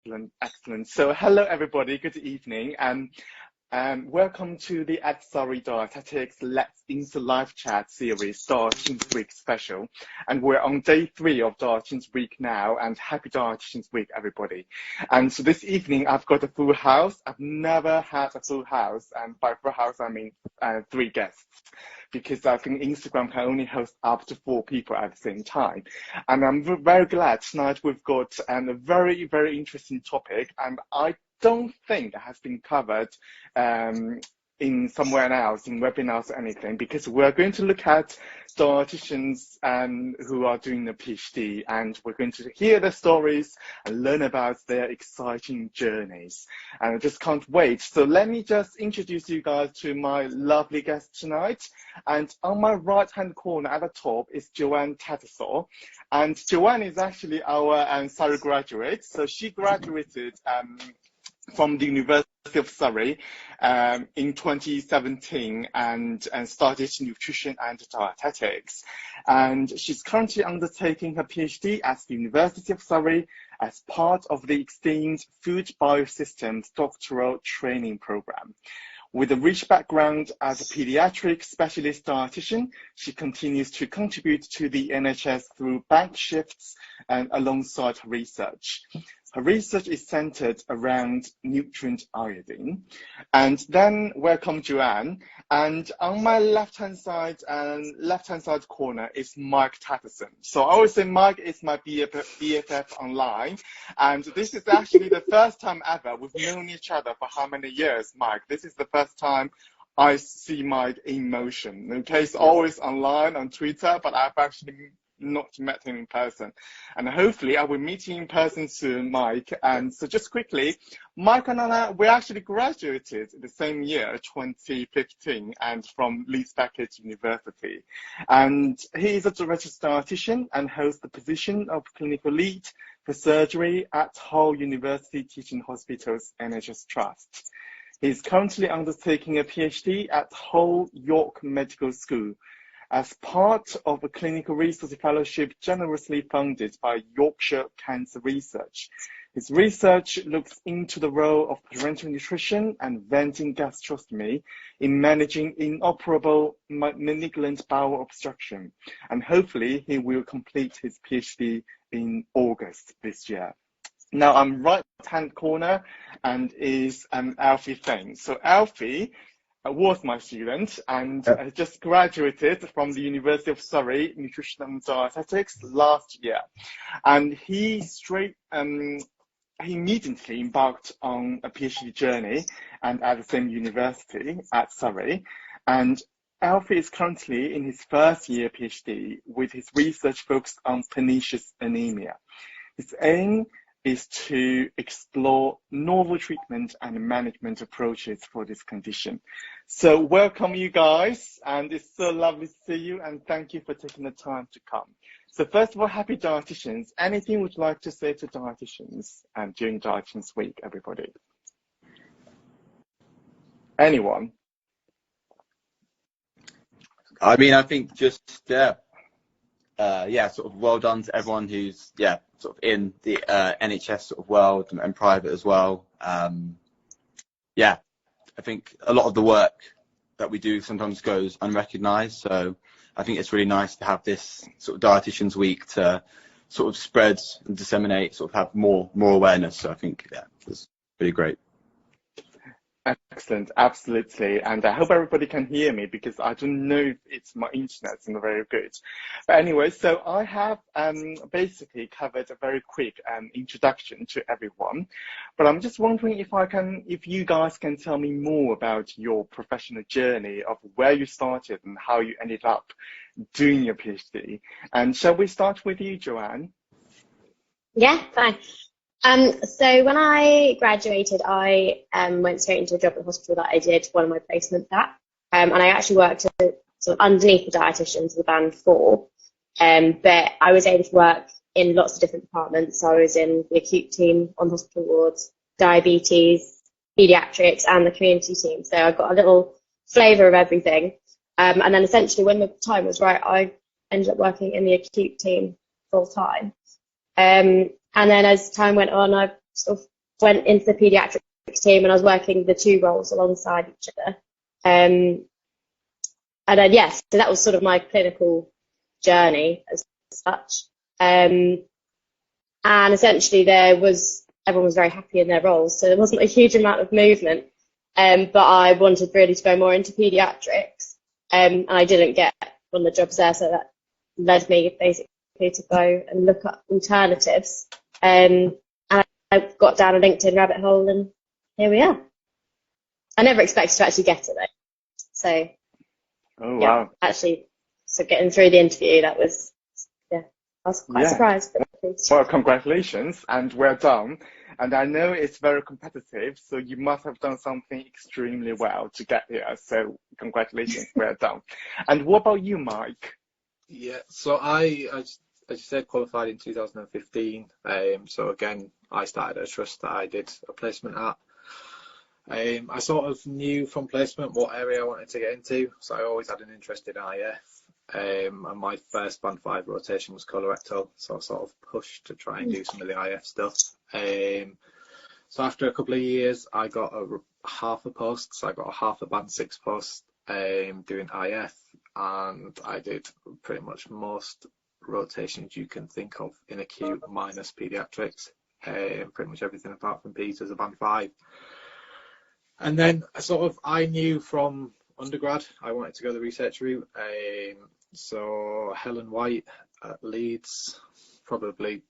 Excellent, excellent. So hello everybody, good evening, and welcome to the Dietetics Let's Into Live Chat series, Dietitians Week special. And we're on day 3 of Dietitians Week now, and happy Dietitians Week everybody. And so this evening I've got a full house. I've never had a full house, and by full house I mean 3 guests, because I think Instagram can only host up to 4 people at the same time. And I'm very glad tonight we've got a very, very interesting topic, and I don't think it has been covered in somewhere else, in webinars or anything, because we're going to look at dietitians who are doing a PhD, and we're going to hear their stories and learn about their exciting journeys. And I just can't wait. So let me just introduce you guys to my lovely guest tonight. And on my right-hand corner at the top is Joanne Tattersall. And Joanne is actually our Surrey graduate. So she graduated from the University of Surrey in 2017 and studied nutrition and dietetics. And she's currently undertaking her PhD at the University of Surrey as part of the esteemed Food Biosystems doctoral training program. With a rich background as a pediatric specialist dietitian, she continues to contribute to the NHS through bank shifts and alongside her research. Her research is centered around nutrient iodine. And then welcome Joanne. And on my left-hand side corner is Mike Tatterson. So I always say Mike is my BFF online. And this is actually the first time ever. We've known each other for how many years, Mike? This is the first time I see Mike in motion. Okay, it's always online on Twitter, but I've actually not met him in person, and hopefully I will meet you in person soon, Mike. And so just quickly, Mike and I, we actually graduated the same year, 2015, and from Leeds Beckett University. And he is a registered dietitian and holds the position of clinical lead for surgery at Hull University Teaching Hospitals NHS Trust. He is currently undertaking a PhD at Hull York Medical School as part of a clinical research fellowship generously funded by Yorkshire Cancer Research. His research looks into the role of parenteral nutrition and venting gastrostomy in managing inoperable malignant bowel obstruction, and hopefully he will complete his PhD in August this year. Now, I'm right-hand corner and is Alfie Thane. So Alfie was my student and just graduated from the University of Surrey Nutrition and Dietetics last year. And he immediately embarked on a PhD journey and at the same university at Surrey. And Alfie is currently in his first year PhD with his research focused on pernicious anemia. His aim is to explore novel treatment and management approaches for this condition. So welcome you guys, and it's so lovely to see you, and thank you for taking the time to come. So first of all, happy dietitians. Anything would you like to say to dietitians during Dietitians Week, everybody? Anyone? I mean, I think just, sort of well done to everyone who's, sort of in the NHS sort of world and private as well. I think a lot of the work that we do sometimes goes unrecognised. So I think it's really nice to have this sort of Dietitians Week to sort of spread and disseminate, sort of have more awareness. So I think, it's really great. Excellent, absolutely. And I hope everybody can hear me because I don't know if it's my internet's not very good. But anyway, so I have basically covered a very quick introduction to everyone. But I'm just wondering if you guys can tell me more about your professional journey of where you started and how you ended up doing your PhD. And shall we start with you, Joanne? Yeah, fine. So when I graduated, I went straight into a job at the hospital that I did one of my placements at. And I actually worked sort of underneath the dietitians, the band 4. But I was able to work in lots of different departments. So I was in the acute team on hospital wards, diabetes, pediatrics, and the community team. So I got a little flavour of everything. And then essentially when the time was right, I ended up working in the acute team full time. And then as time went on, I've sort of went into the paediatrics team, and I was working the two roles alongside each other. And then, yes, so that was sort of my clinical journey as such. And essentially everyone was very happy in their roles, so there wasn't a huge amount of movement. But I wanted really to go more into paediatrics, and I didn't get one of the jobs there, so that led me basically to go and look up alternatives. And I got down a LinkedIn rabbit hole, and here we are. I never expected to actually get it though. So, Oh, yeah, wow. actually, so getting through the interview, I was quite surprised. Well, congratulations, and well done. And I know it's very competitive, so you must have done something extremely well to get here. So congratulations, well done. And what about you, Mike? Yeah, so I as you said, qualified in 2015. So again, I started at a trust that I did a placement at. I sort of knew from placement what area I wanted to get into, so I always had an interest in IF. And my first band 5 rotation was colorectal, so I sort of pushed to try and do some of the IF stuff. So after a couple of years, I got half a post, so I got a half a band 6 post doing IF, and I did pretty much most rotations you can think of in acute minus paediatrics, pretty much everything apart from Peds as a band 5. And then I knew from undergrad I wanted to go the research route. So Helen White at Leeds, probably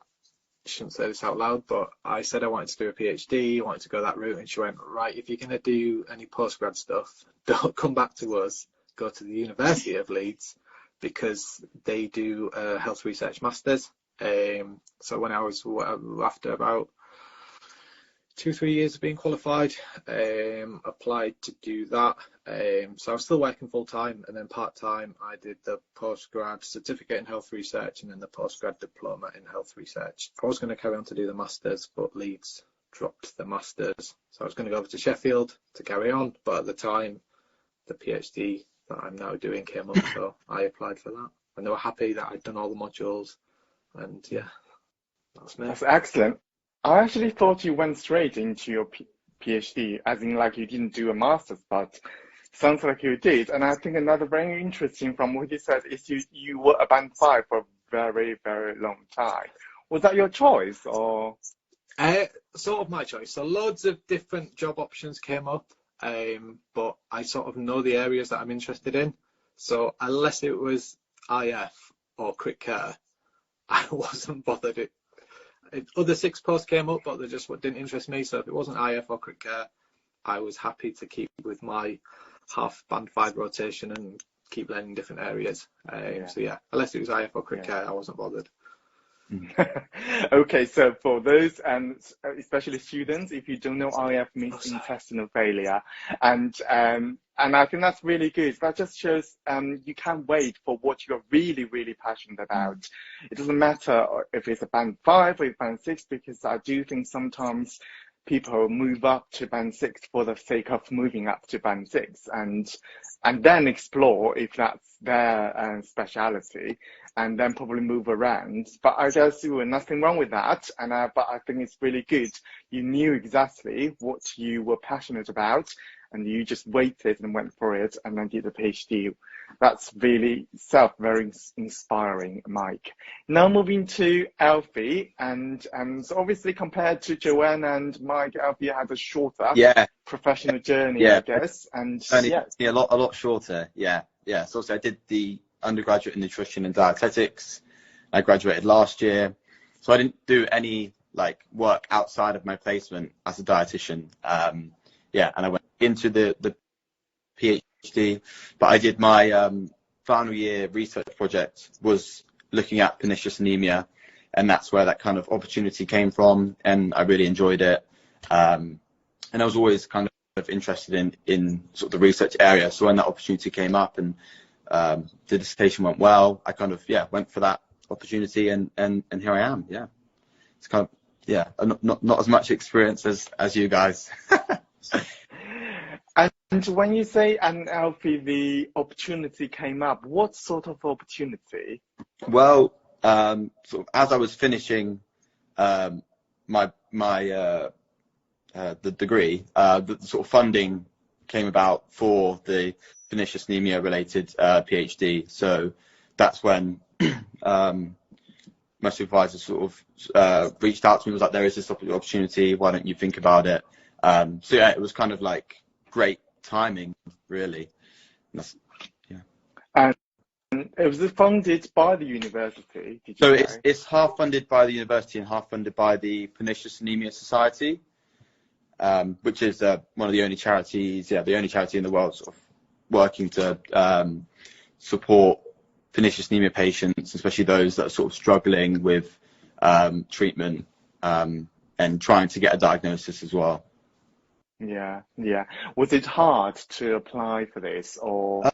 shouldn't say this out loud, but I said I wanted to do a PhD, I wanted to go that route, and she went, right, if you're going to do any postgrad stuff, don't come back to us, go to the University of Leeds, because they do a health research masters. So when I was, after about 2-3 years of being qualified, applied to do that. So I was still working full time, and then part time I did the postgrad certificate in health research and then the postgrad diploma in health research. I was going to carry on to do the masters, but Leeds dropped the masters, so I was going to go over to Sheffield to carry on, but at the time the PhD that I'm now doing came up, so I applied for that, and they were happy that I'd done all the modules, and yeah, that's me. That's excellent. I actually thought you went straight into your PhD, as in like you didn't do a master's, but sounds like you did. And I think another very interesting from what you said is you were a band 5 for a very, very long time. Was that your choice, or? Sort of my choice. So loads of different job options came up, but I sort of know the areas that I'm interested in. So unless it was IF or crit care, I wasn't bothered. Other 6 posts came up, but they just didn't interest me. So if it wasn't IF or crit care, I was happy to keep with my half band 5 rotation and keep learning different areas. So yeah, unless it was IF or crit care, I wasn't bothered. Okay, so for those, especially students, if you don't know, IF means intestinal failure, and I think that's really good. That just shows you can't wait for what you're really, really passionate about. It doesn't matter if it's a band 5 or band 6, because I do think sometimes people move up to band 6 for the sake of moving up to band 6, and then explore if that's their speciality, and then probably move around. But I guess there was nothing wrong with that, but I think it's really good. You knew exactly what you were passionate about, and you just waited and went for it, and then did a PhD. That's really very inspiring, Mike. Now moving to Alfie, and so obviously compared to Joanne and Mike, Alfie had a shorter professional journey, I guess. And a lot shorter. Yeah. So also I did the undergraduate in nutrition and dietetics. I graduated last year, so I didn't do any work outside of my placement as a dietitian. And I went into the PhD, but I did my final year research project was looking at pernicious anemia, and that's where that kind of opportunity came from, and I really enjoyed it. And I was always kind of interested in sort of the research area, so when that opportunity came up and the dissertation went well, I kind of went for that opportunity, and here I am. It's kind of not as much experience as you guys. And when you say, Alfie, the opportunity came up, what sort of opportunity? Well, sort of as I was finishing my the degree, the sort of funding came about for the pernicious anemia related PhD. So that's when my supervisor sort of reached out to me, was like, there is this opportunity, why don't you think about it? So yeah, it was kind of like great timing, really. And it was funded by the university, did you So say? it's half funded by the university and half funded by the Pernicious Anemia Society, which is one of the only charities, the only charity in the world sort of working to support pernicious anemia patients, especially those that are sort of struggling with treatment and trying to get a diagnosis as well. Yeah. Was it hard to apply for this, or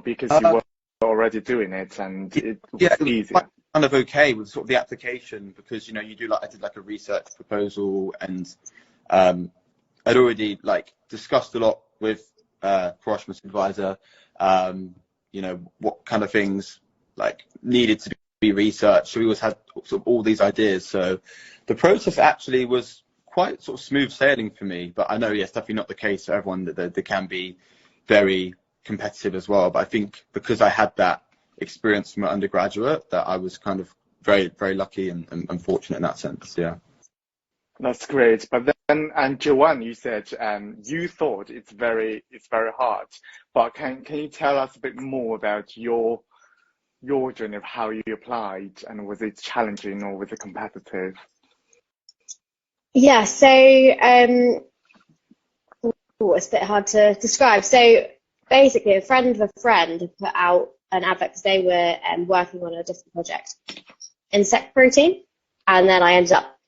because you were already doing it and it was easier? Kind of okay with sort of the application, because you do I did like a research proposal, and I'd already like discussed a lot with Parash, my supervisor, what kind of things like needed to be researched. So we always had sort of all these ideas. So the process actually was quite sort of smooth sailing for me. But I know, yes, definitely not the case for everyone, that they can be very competitive as well. But I think because I had that experience from an undergraduate, that I was kind of very, very lucky and fortunate in that sense. Yeah. That's great. But then, and Joanne, you said you thought it's very hard. But can you tell us a bit more about your journey of how you applied, and was it challenging or was it competitive? Yeah, so it's a bit hard to describe. So basically, a friend of a friend put out an advert because they were working on a different project, insect protein, and then I ended up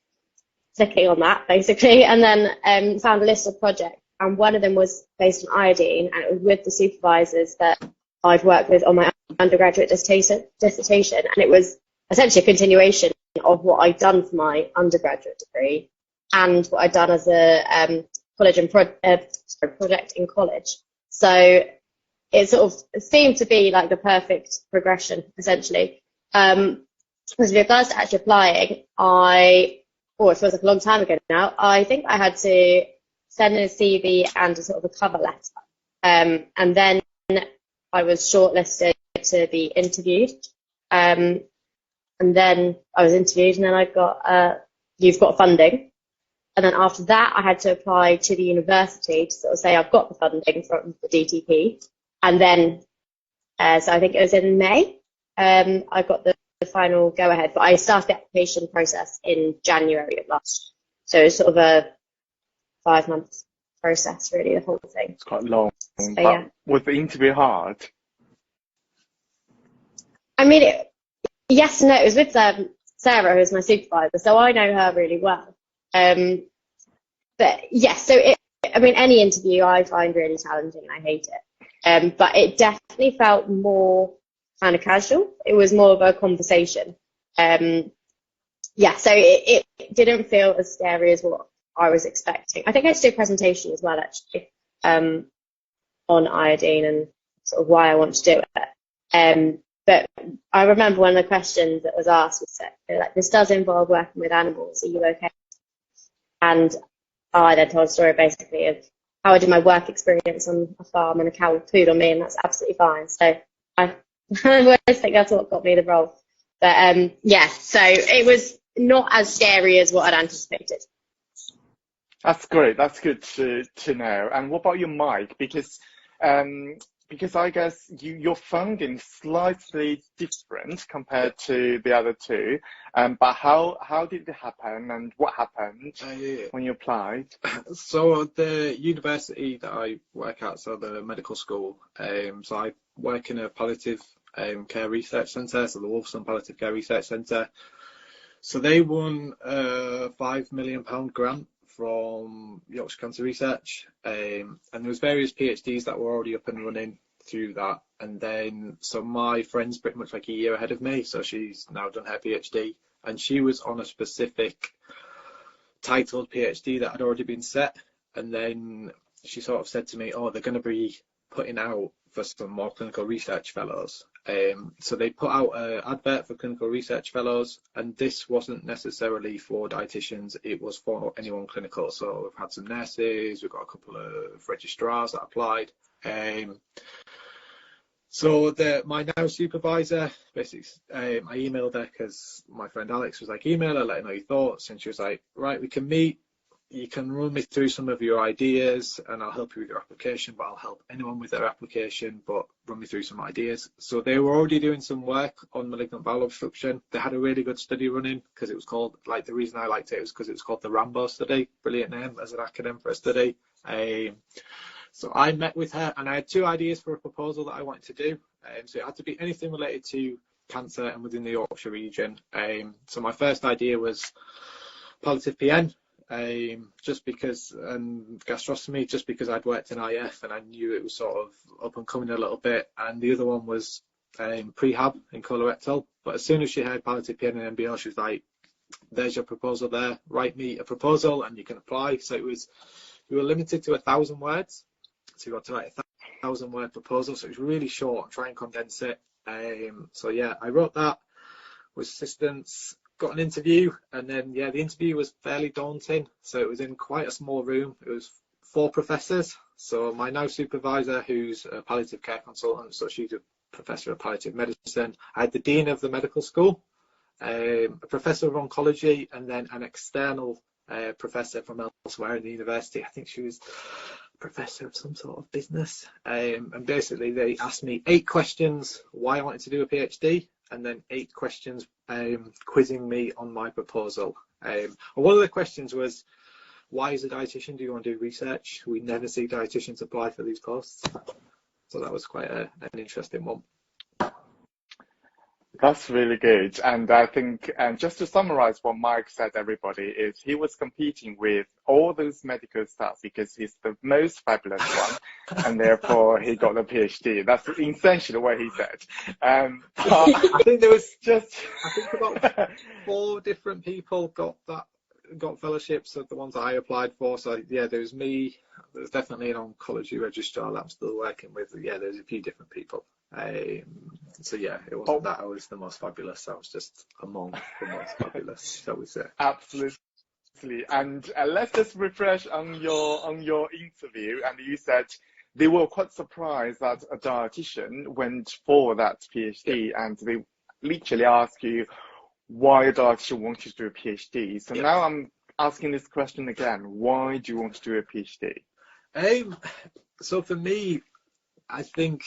clicking on that basically, and then found a list of projects, and one of them was based on iodine, and it was with the supervisors that I'd worked with on my undergraduate dissertation, and it was essentially a continuation of what I'd done for my undergraduate degree and what I'd done as a project in college. So it sort of seemed to be like the perfect progression, essentially. Because with regards to actually applying, it feels like a long time ago now, I think I had to send a CV and a sort of a cover letter. And then I was shortlisted to be interviewed. And then I was interviewed, and then I got, you've got funding. And then after that, I had to apply to the university to sort of say I've got the funding from the DTP. And then, so I think it was in May, I got the final go-ahead. But I started the application process in January of last year. So it's sort of a 5-month process, really, the whole thing. It's quite long. So, but yeah. Was the interview hard? I mean, yes and no. It was with Sarah, who's my supervisor, so I know her really well. But yes, so any interview I find really challenging. I hate it. But it definitely felt more kind of casual. It was more of a conversation. So it didn't feel as scary as what I was expecting. I think I had to do a presentation as well, actually, on iodine and sort of why I want to do it. But I remember one of the questions that was asked was like, this does involve working with animals. Are you okay? And I then told a story basically of how I did my work experience on a farm and a cow with food on me, and that's absolutely fine. So I always think that's what got me the role. But so it was not as scary as what I'd anticipated. That's great. That's good to know. And what about your mic? Because I guess your funding is slightly different compared to the other two. But how did it happen, and what happened when you applied? So the university that I work at, so the medical school, so I work in a palliative care research centre, so the Wolfson Palliative Care Research Centre. So they won a £5 million grant from Yorkshire Cancer Research, and there was various PhDs that were already up and running through that. And then, so my friend's pretty much like a year ahead of me, so she's now done her PhD, and she was on a specific titled PhD that had already been set. And then she sort of said to me, oh, they're going to be putting out for some more clinical research fellows. So they put out an advert for clinical research fellows, and this wasn't necessarily for dietitians, it was for anyone clinical. So we've had some nurses, we've got a couple of registrars that applied. So my now supervisor, basically, I emailed her because my friend Alex was like, email her, let her know your thoughts. And she was like, right, we can meet. You can run me through some of your ideas and I'll help you with your application, but I'll help anyone with their application, but run me through some ideas. So they were already doing some work on malignant bowel obstruction. They had a really good study running because it was called, like, the reason I liked it was because it was called the Rambo study. Brilliant name as an acronym for a study. So I met with her and I had 2 ideas for a proposal that I wanted to do. So it had to be anything related to cancer and within the Yorkshire region. So my first idea was palliative PN. Just because, and gastrostomy, just because I'd worked in IF and I knew it was sort of up and coming a little bit. And the other one was prehab in colorectal. But as soon as she heard palliative PN and MBL, she was like, there's your proposal there, write me a proposal and you can apply. So we were limited to 1,000 words. So you got to write a 1,000-word proposal. So it was really short, try and condense it. So yeah, I wrote that with assistants, got an interview, and then the interview was fairly daunting. So it was in quite a small room. It was 4 professors. So my now supervisor, who's a palliative care consultant, so she's a professor of palliative medicine. I had the dean of the medical school, a professor of oncology, and then an external professor from elsewhere in the university. I think she was a professor of some sort of business. And basically they asked me 8 questions why I wanted to do a PhD, and then 8 questions quizzing me on my proposal. And one of the questions was, why as a dietitian do you want to do research? We never see dietitians apply for these posts. So that was quite an interesting one. That's really good. And I think, just to summarize what Mike said, everybody, is he was competing with all those medical stuff because he's the most fabulous one, and therefore he got a PhD. That's essentially what he said. I think there was I think about 4 different people got fellowships of the ones that I applied for. So yeah, there was me. There's definitely an oncology registrar that I'm still working with. Yeah, there's a few different people. So yeah, it wasn't that I was the most fabulous. I was just among the most fabulous, shall we say. Absolutely. And let's just refresh on your interview. And you said they were quite surprised that a dietitian went for that PhD, and they literally asked you why a dietitian wanted to do a PhD. So now I'm asking this question again. Why do you want to do a PhD? So for me, I think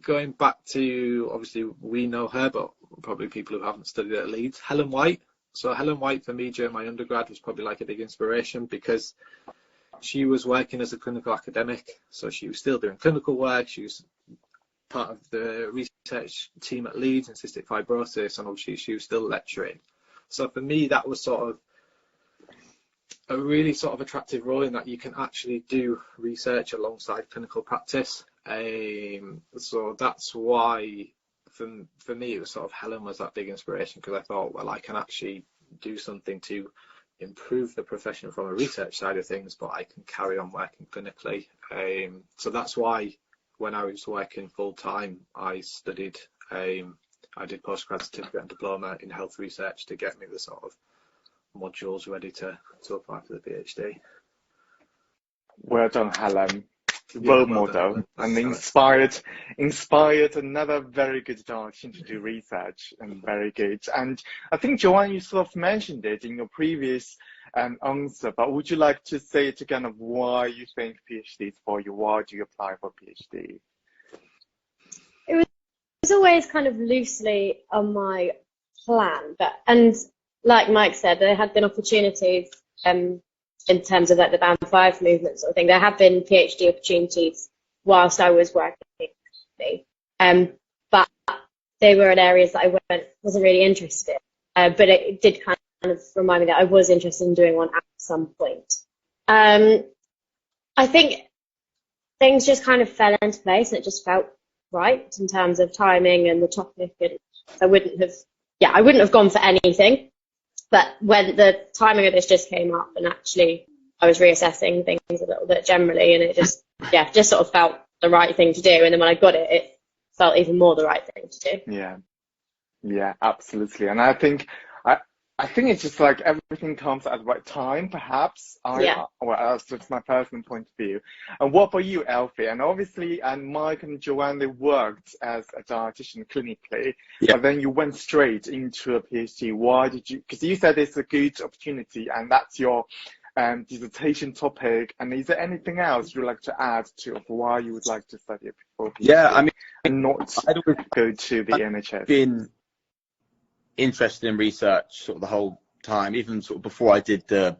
going back to, obviously we know her, but probably people who haven't studied at Leeds, Helen White. So Helen White for me during my undergrad was probably like a big inspiration because she was working as a clinical academic. So she was still doing clinical work. She was part of the research team at Leeds in cystic fibrosis, and obviously she was still lecturing. So for me, that was sort of a really sort of attractive role in that you can actually do research alongside clinical practice. So that's why for me it was sort of Helen was that big inspiration, because I thought, well, I can actually do something to improve the profession from a research side of things, but I can carry on working clinically. So that's why when I was working full time, I studied, I did postgrad certificate and diploma in health research to get me the sort of modules ready to apply for the PhD. Well done, Helen. Role model, and inspired another very good dietitian to do research, and very good. And I think, Joanne, you sort of mentioned it in your previous answer, but would you like to say it again of why you think PhD is for you? Why do you apply for PhD? It was always kind of loosely on my plan, and like Mike said, there had been opportunities in terms of like the Band 5 movement sort of thing. There have been PhD opportunities whilst I was working, but they were in areas that I wasn't really interested in. But it did kind of remind me that I was interested in doing one at some point. I think things just kind of fell into place, and it just felt right in terms of timing and the topic. And I wouldn't have gone for anything. But when the timing of this just came up, and actually I was reassessing things a little bit generally, and it just sort of felt the right thing to do. And then when I got it, it felt even more the right thing to do. Yeah, absolutely. And I think it's just like everything comes at the right time, perhaps. Well, that's just my personal point of view. And what about you, Alfie? And obviously, and Mike and Joanne, they worked as a dietitian clinically, but then you went straight into a PhD. Why did you? Because you said it's a good opportunity, and that's your dissertation topic. And is there anything else you'd like to add to of why you would like to study it before PhD? Yeah, I mean, and not go to the NHS. Been interested in research sort of the whole time, even sort of before I did the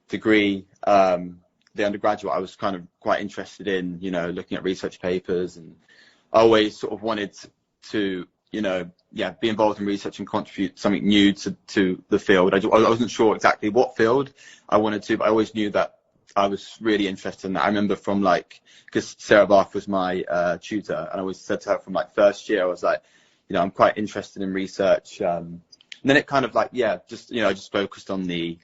degree, the undergraduate. I was kind of quite interested in, you know, looking at research papers, and I always sort of wanted to, you know, be involved in research and contribute something new to the field. I wasn't sure exactly what field I wanted to, but I always knew that I was really interested in that. I remember from because Sarah Bath was my tutor, and I always said to her from first year, I was like, you know, I'm quite interested in research. And then it kind of just, you know, I just focused on the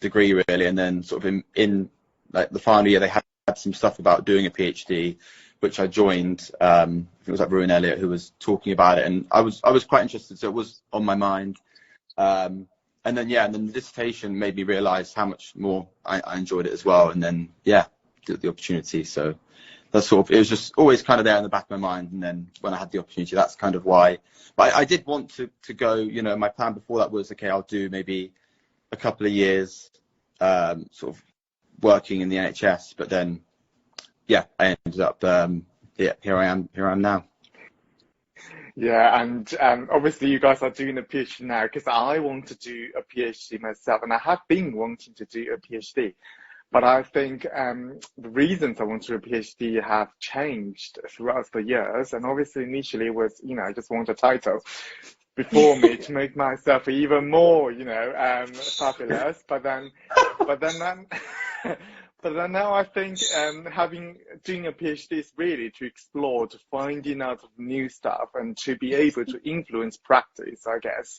degree really. And then sort of in the final year, they had some stuff about doing a PhD, which I joined. I think it was Ruin Elliott who was talking about it. And I was quite interested. So it was on my mind. And then the dissertation made me realize how much more I enjoyed it as well. And then, did the opportunity. So that's sort of, it was just always kind of there in the back of my mind. And then when I had the opportunity, that's kind of why. But I did want to go, you know, my plan before that was, okay, I'll do maybe a couple of years sort of working in the NHS. But then, I ended up, here I am now. Yeah, and obviously you guys are doing a PhD now, because I want to do a PhD myself, and I have been wanting to do a PhD. But I think the reasons I want to do a PhD have changed throughout the years. And obviously initially it was, you know, I just want a title before me to make myself even more, you know, fabulous. But then now I think doing a PhD is really to explore, to finding out of new stuff, and to be able to influence practice, I guess.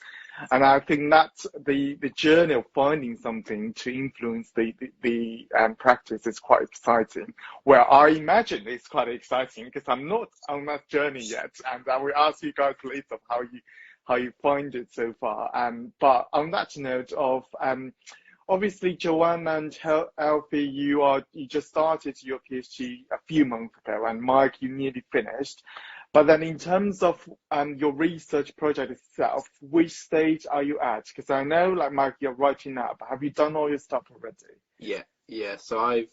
And I think that's the journey of finding something to influence the practice is quite exciting. Well, I imagine it's quite exciting because I'm not on that journey yet, and I will ask you guys later how you find it so far. But on that note of obviously, Joanne and Alfie, you just started your PhD a few months ago, and Mike, you nearly finished. But then in terms of your research project itself, which stage are you at? Because I know, like Mike, you're writing up. Have you done all your stuff already? Yeah. So I've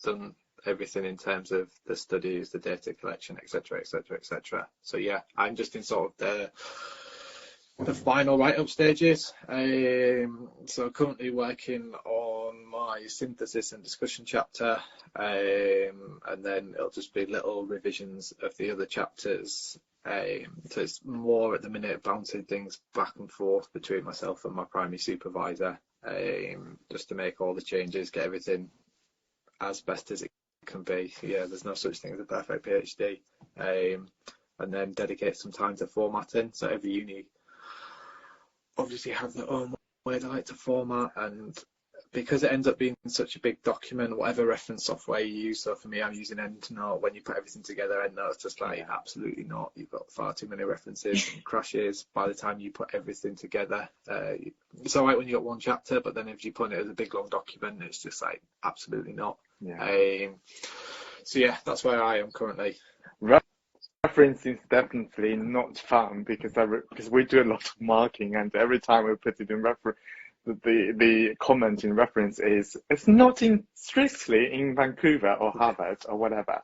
done everything in terms of the studies, the data collection, etc., etc., etc. So I'm just in sort of the final write-up stages. So currently working on my synthesis and discussion chapter, and then it'll just be little revisions of the other chapters. So it's more at the minute bouncing things back and forth between myself and my primary supervisor, just to make all the changes, get everything as best as it can be. There's no such thing as a perfect PhD. And then dedicate some time to formatting. So every uni obviously have their own way they like to format, and because it ends up being such a big document, whatever reference software you use. So for me, I'm using EndNote. When you put everything together, EndNote's just absolutely not. You've got far too many references and crashes by the time you put everything together. It's all right when you got one chapter, but then if you put it as a big long document, it's just absolutely not. So that's where I am currently. Reference is definitely not fun because we do a lot of marking, and every time we put it in reference, the comment in reference is it's not strictly in Vancouver or Harvard or whatever.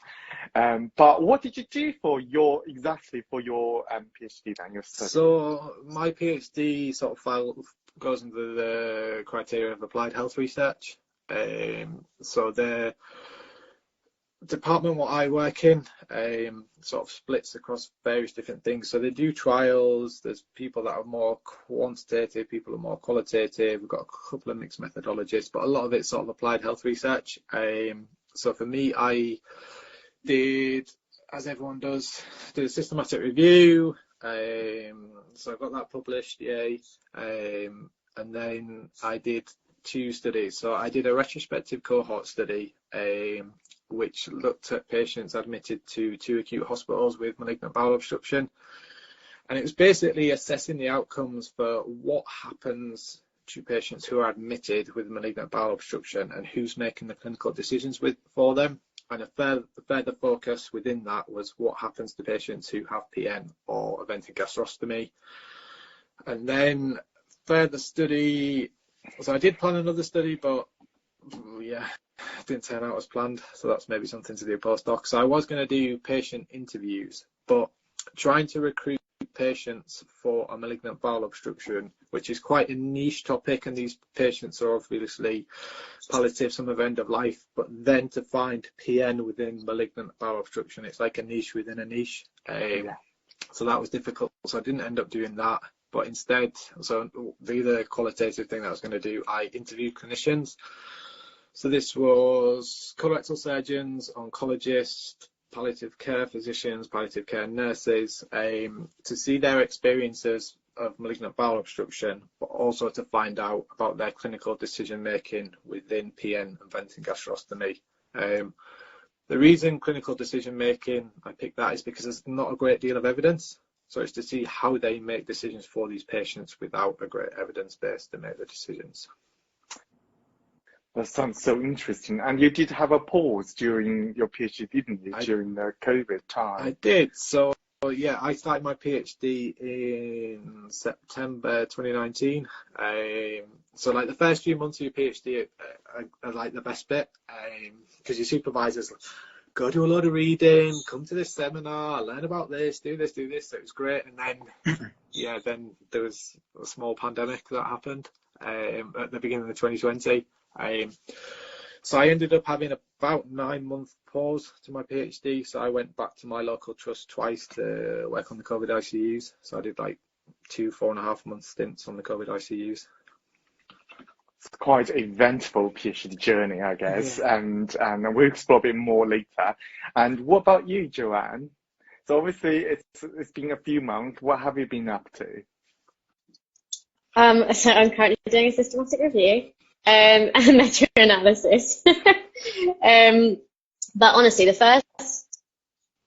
But what did you do for your PhD then? Your study? So my PhD sort of goes into the criteria of applied health research. So the department what I work in sort of splits across various different things. So they do trials. There's people that are more quantitative, people are more qualitative. We've got a couple of mixed methodologies, but a lot of it's sort of applied health research. So for me, I did, as everyone does, did a systematic review. So I got that published, and then I did 2 studies. So I did a retrospective cohort study which looked at patients admitted to 2 acute hospitals with malignant bowel obstruction. And it was basically assessing the outcomes for what happens to patients who are admitted with malignant bowel obstruction and who's making the clinical decisions for them. And the further focus within that was what happens to patients who have PN or a vented gastrostomy. And then further study, so I did plan another study, but yeah, it didn't turn out as planned. So that's maybe something to do postdoc. So I was going to do patient interviews, but trying to recruit patients for a malignant bowel obstruction, which is quite a niche topic, and these patients are obviously palliative, some of end of life, but then to find PN within malignant bowel obstruction, it's like a niche within a niche. So that was difficult. So I didn't end up doing that, but instead, so the other qualitative thing that I was going to do, I interviewed clinicians. So this was colorectal surgeons, oncologists, palliative care physicians, palliative care nurses, to see their experiences of malignant bowel obstruction, but also to find out about their clinical decision making within PN and venting gastrostomy. The reason clinical decision making, I picked that, is because there's not a great deal of evidence. So it's to see how they make decisions for these patients without a great evidence base to make the decisions. That sounds so interesting. And you did have a pause during your PhD, didn't you, during the COVID time? I did. So, yeah, I started my PhD in September 2019. So, like, the first few months of your PhD are like the best bit, because your supervisors go do a lot of reading, come to this seminar, learn about this, do this. So it was great. And then, yeah, then there was a small pandemic that happened at the beginning of 2020. So I ended up having about 9-month pause to my PhD. So I went back to my local trust twice to work on the COVID ICUs. So I did like 2 4.5-month stints on the COVID ICUs. It's quite an eventful PhD journey, I guess, yeah. and we'll explore a bit more later. And what about you, Joanne? So obviously it's been a few months. What have you been up to? So I'm currently doing a systematic review and meta-analysis. But honestly, the first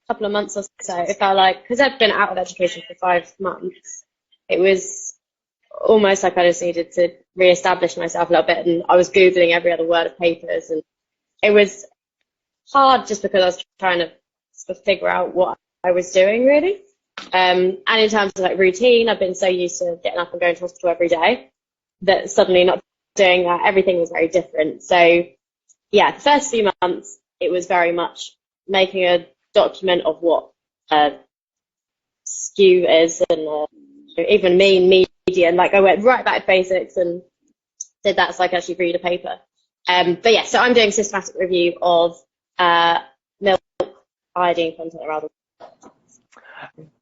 couple of months or so, it felt like, because I've been out of education for 5 months, it was almost like I just needed to re-establish myself a little bit, and I was Googling every other word of papers, and it was hard just because I was trying to sort of figure out what I was doing, really. And in terms of like routine, I've been so used to getting up and going to hospital every day that suddenly not doing that, everything was very different. So yeah, the first few months, it was very much making a document of what skew is, and even media, and like I went right back to basics and did that so I could actually read a paper. But yeah, so I'm doing systematic review of milk iodine content rather.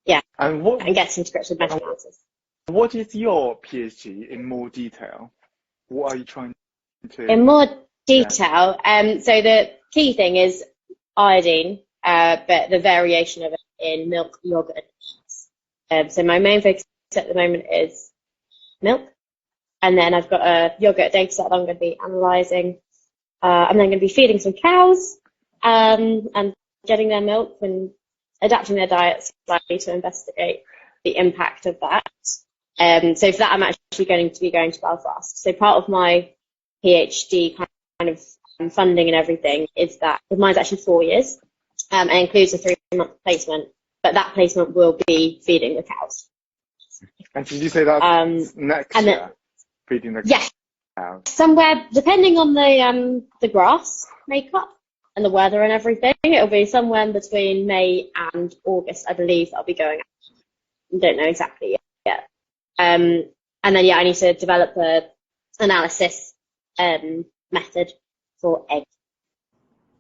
Yeah, and get some scripted meta-analysis. What is your PhD in more detail? What are you trying to... In more detail, so the key thing is iodine, but the variation of it in milk, yogurt, and cheese. So my main focus at the moment is milk, and then I've got a yogurt data set that I'm going to be analysing. I'm then going to be feeding some cows and getting their milk and adapting their diets slightly to investigate the impact of that. So for that, I'm actually going to be going to Belfast. So part of my PhD kind of funding and everything is that mine's actually 4 years, and includes a 3-month placement, but that placement will be feeding the cows. And did you say that's next year? Feeding the cows? Yeah, somewhere, depending on the grass makeup and the weather and everything, it'll be somewhere in between May and August, I believe, I'll be going out. I don't know exactly yet. And then, yeah, I need to develop a analysis method for eggs.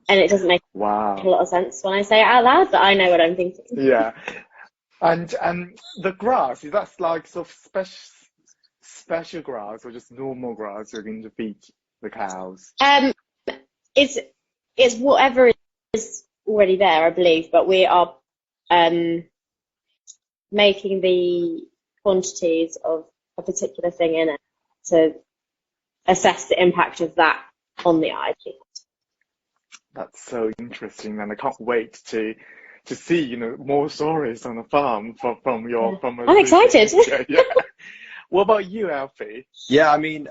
And it doesn't make a lot of sense when I say it out loud, but I know what I'm thinking. Yeah. And the grass, is that like sort of special grass or just normal grass you're going to feed the cows? It's whatever is already there, I believe, but we are making the quantities of a particular thing in it to assess the impact of that on the iodine. That's so interesting, and I can't wait to see, you know, more stories on the farm from your from. I'm excited. Yeah. What about you, Alfie? Yeah, I mean,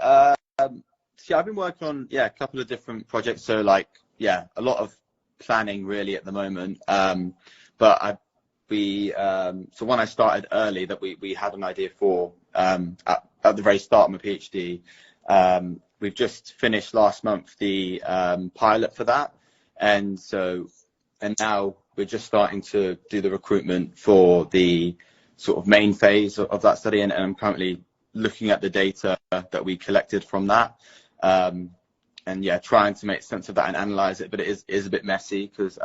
see, I've been working on a couple of different projects. So like, a lot of planning really at the moment. But so when I started early, that we had an idea for at the very start of my PhD. We've just finished last month the pilot for that, and now we're just starting to do the recruitment for the sort of main phase of that study, and I'm currently looking at the data that we collected from that, and trying to make sense of that and analyze it. But it is a bit messy because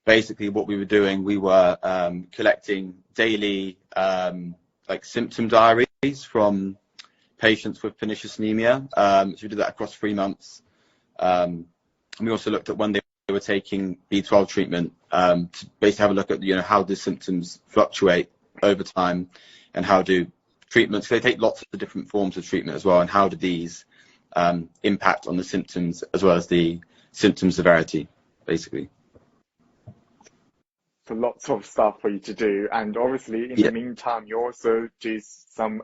basically what we were doing, we were collecting daily like symptom diaries from patients with pernicious anemia. So we did that across 3 months. And we also looked at when they were taking B12 treatment, to basically have a look at, you know, how the symptoms fluctuate over time, and how do treatments, they take lots of different forms of treatment as well, and how do these impact on the symptoms as well as the symptom severity, basically. So lots of stuff for you to do, and obviously in the meantime you also do some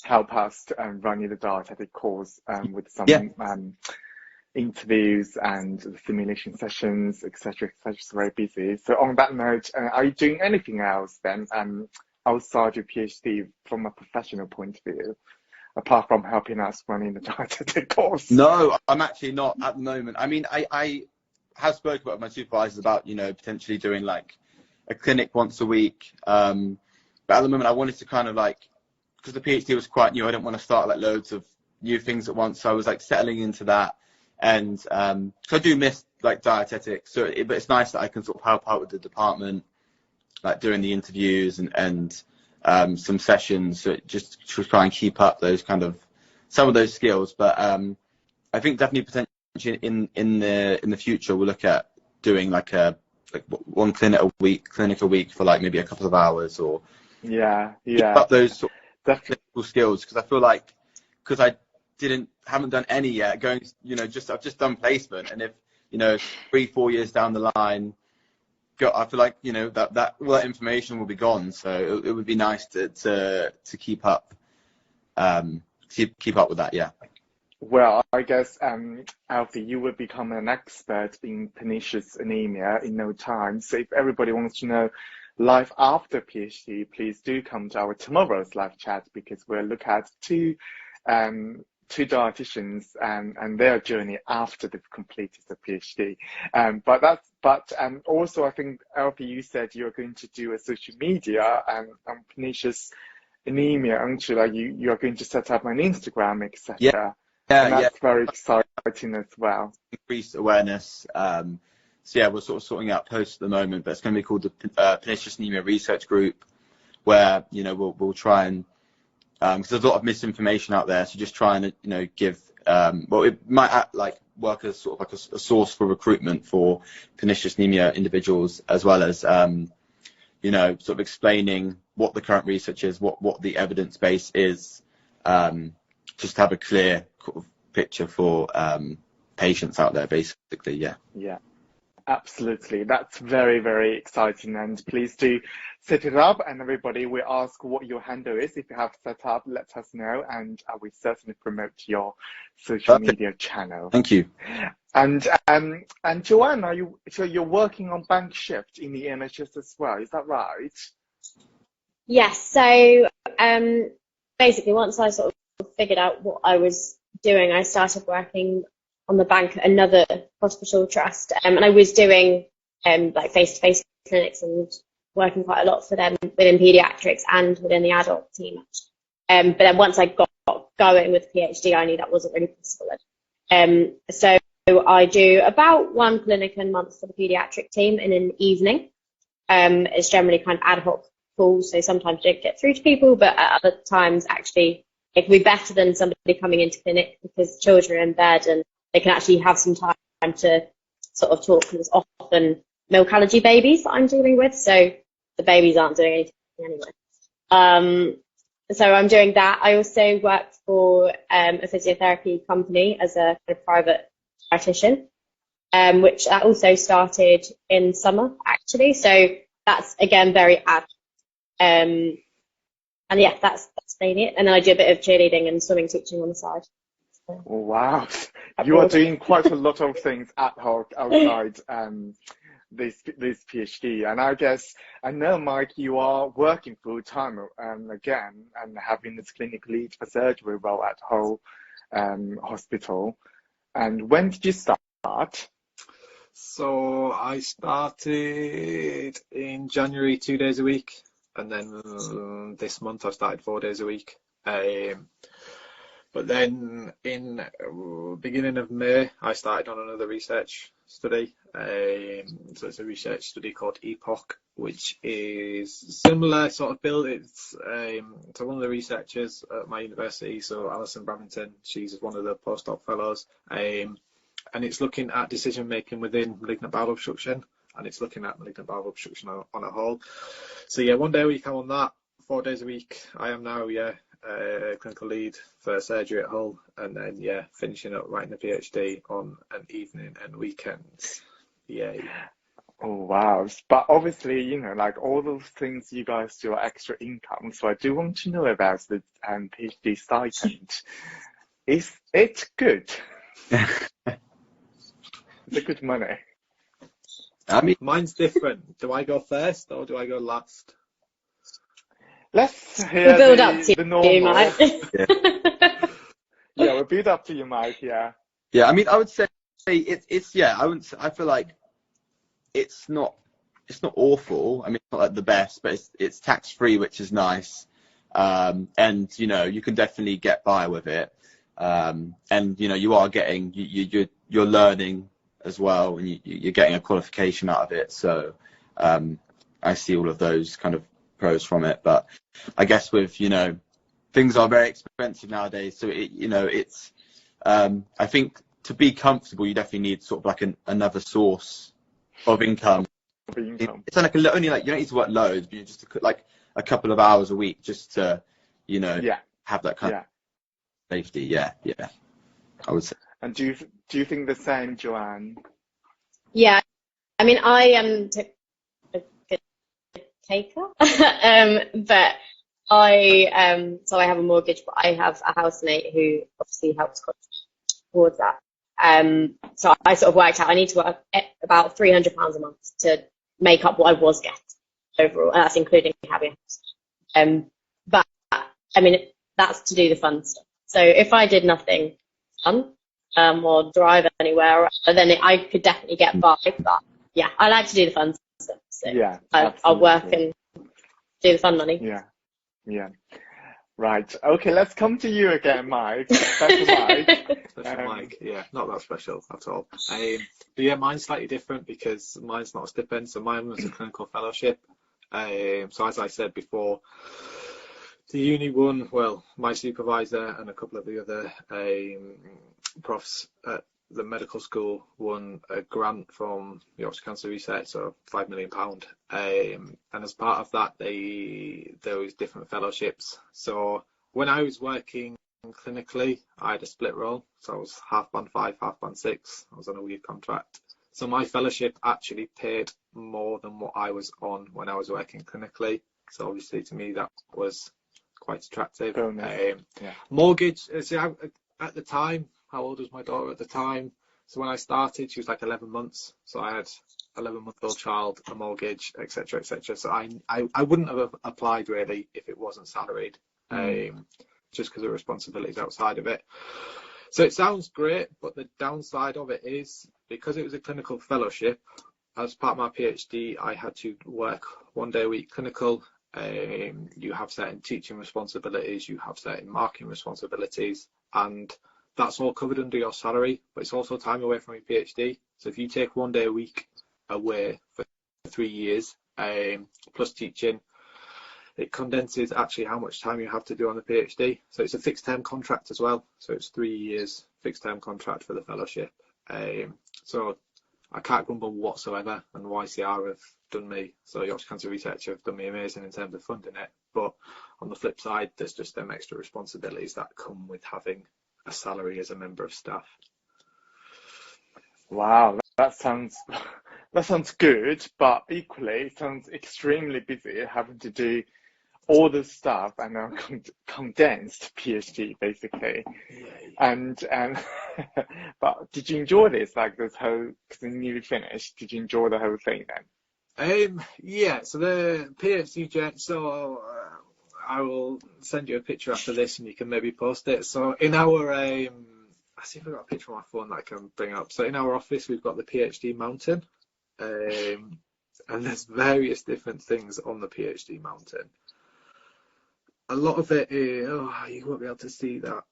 help us running the dietetic course with some interviews and simulation sessions, etc., etc. It's very busy. So on that note, are you doing anything else then outside your PhD from a professional point of view, apart from helping us running the dietetic course? No, I'm actually not at the moment. I mean, I have spoken with my supervisors about, you know, potentially doing like a clinic once a week. But at the moment I wanted to kind of like, because the PhD was quite new, I didn't want to start like loads of new things at once. So I was like settling into that. And so I do miss like dietetics. But it's nice that I can sort of help out with the department, like doing the interviews and some sessions, so just to try and keep up those kind of some of those skills. But I think definitely potentially in the future we'll look at doing like one clinic a week for like maybe a couple of hours, or keep up those sort of clinical skills, because I feel like, because I haven't done any yet, I've just done placement, and if, you know, 3-4 years down the line, I feel like, you know, that all that information will be gone. So it would be nice to keep up with that. Yeah. Well, I guess, Alfie, you will become an expert in pernicious anemia in no time. So if everybody wants to know life after PhD, please do come to our tomorrow's live chat, because we'll look at two dietitians and their journey after they've completed the PhD. But also I think, Alfie, you said you're going to do a social media on pernicious anemia, aren't you? Like you are going to set up an Instagram, etc. And that's very exciting as well. Increased awareness. So yeah, we're sort of sorting out posts at the moment, but it's going to be called the Pernicious Anemia Research Group, where, you know, we'll try and, because there's a lot of misinformation out there, so just trying to, you know, give, it might act like work as sort of like a source for recruitment for pernicious anemia individuals, as well as, you know, sort of explaining what the current research is, what the evidence base is, just to have a clear picture for patients out there, basically. Yeah, absolutely. That's very, very exciting, and please do set it up, and everybody will ask what your handle is. If you have set up, let us know, and I will certainly promote your social media channel. Thank you. And Joanne, you're working on bank shift in the NHS as well, is that right? Yes. So basically, once I sort of figured out what I was doing, I started working on the bank at another hospital trust, and I was doing like face-to-face clinics and working quite a lot for them within paediatrics and within the adult team. But then once I got going with PhD, I knew that wasn't really possible. So I do about one clinic a month for the paediatric team in an evening. It's generally kind of ad hoc calls, so sometimes you don't get through to people, but at other times actually it can be better than somebody coming into clinic, because children are in bed and they can actually have some time to sort of talk, because it's often milk allergy babies that I'm dealing with, so the babies aren't doing anything anyway. So I'm doing that. I also work for a physiotherapy company as a kind of private dietitian. which also started in summer actually. So that's again very ad. And yeah, that's mainly it. And then I do a bit of cheerleading and swimming teaching on the side. So, Wow, you are doing quite a lot of things ad hoc outside this PhD. And I guess, I know, Mike, you are working full time again and having this clinical lead for surgery role at Hull Hospital. And when did you start? So I started in January 2 days a week, and then this month I've started 4 days a week. But then in beginning of May, I started on another research study. So it's a research study called EPOC, which is similar sort of build. It's so one of the researchers at my university, so Alison Bravington, she's one of the postdoc fellows, and it's looking at decision making within malignant bowel obstruction, and it's looking at malignant bowel obstruction on a whole. So yeah, 1 day a week I'm on that. 4 days a week I am now, clinical lead for surgery at Hull, and then finishing up writing the PhD on an evening and weekends. Yay. Oh wow. But obviously, like all those things you guys do are extra income, so I do want to know about the PhD stipend. Is it good? Is it good money? I mean, mine's different. Do I go first or do I go last? Let's hear we'll build up to the normal. you, Mike. Yeah, we'll build up to you, Mike. Yeah. Yeah, I mean, I would say I feel like it's not awful. I mean, it's not like the best, but it's tax free, which is nice. And you can definitely get by with it. And you are getting you're learning as well, and you're getting a qualification out of it. So I see all of those kind of pros from it. But I guess with things are very expensive nowadays, so it's I think to be comfortable you definitely need sort of like another source of income. It's like only like you don't need to work loads, but you just like a couple of hours a week just to have that kind of safety. Yeah, I would say. And do you think the same, Joanne? Yeah, I mean, I am a good taker, but so I have a mortgage, but I have a housemate who obviously helps towards that. So I sort of worked out I need to work about £300 a month to make up what I was getting overall, and that's including having a house. But I mean, that's to do the fun stuff. So if I did nothing fun, or drive anywhere, then I could definitely get by. But yeah, I like to do the fun stuff. So I'll work and do the fun money. Yeah. Right. Okay, let's come to you again, Mike. Special Mike. Special Mike. Yeah, not that special at all. But yeah, mine's slightly different because mine's not a stipend. So mine was a clinical fellowship. So as I said before, the uni one, well, my supervisor and a couple of the other profs at the medical school won a grant from Yorkshire Cancer Research, so £5 million. And as part of that, there was different fellowships. So when I was working clinically, I had a split role. So I was half band 5, half band 6. I was on a weird contract. So my fellowship actually paid more than what I was on when I was working clinically. So obviously to me that was quite attractive. Mortgage, so at the time, how old was my daughter at the time? So when I started, she was like 11 months. So I had 11-month-old child, a mortgage, etc., etc. So I wouldn't have applied really if it wasn't salaried, just because of responsibilities outside of it. So it sounds great, but the downside of it is because it was a clinical fellowship, as part of my PhD, I had to work 1 day a week clinical. You have certain teaching responsibilities, you have certain marking responsibilities, and that's all covered under your salary, but it's also time away from your PhD. So if you take 1 day a week away for 3 years, plus teaching, it condenses actually how much time you have to do on the PhD. So it's a fixed term contract as well. So it's 3 years fixed term contract for the fellowship. So I can't grumble whatsoever, and YCR have done me, so Yorkshire Cancer Research have done me amazing in terms of funding it. But on the flip side, there's just them extra responsibilities that come with having a salary as a member of staff. Wow, that sounds good, but equally it sounds extremely busy having to do all this stuff and now condensed PhD basically. And but did you enjoy this, like this whole, because you nearly finished, did you enjoy the whole thing then? Yeah, so the PhD journey, so I will send you a picture after this and you can maybe post it. So in our I see if I've got a picture on my phone that I can bring up. So in our office we've got the PhD mountain, and there's various different things on the PhD mountain. A lot of it is, you won't be able to see that.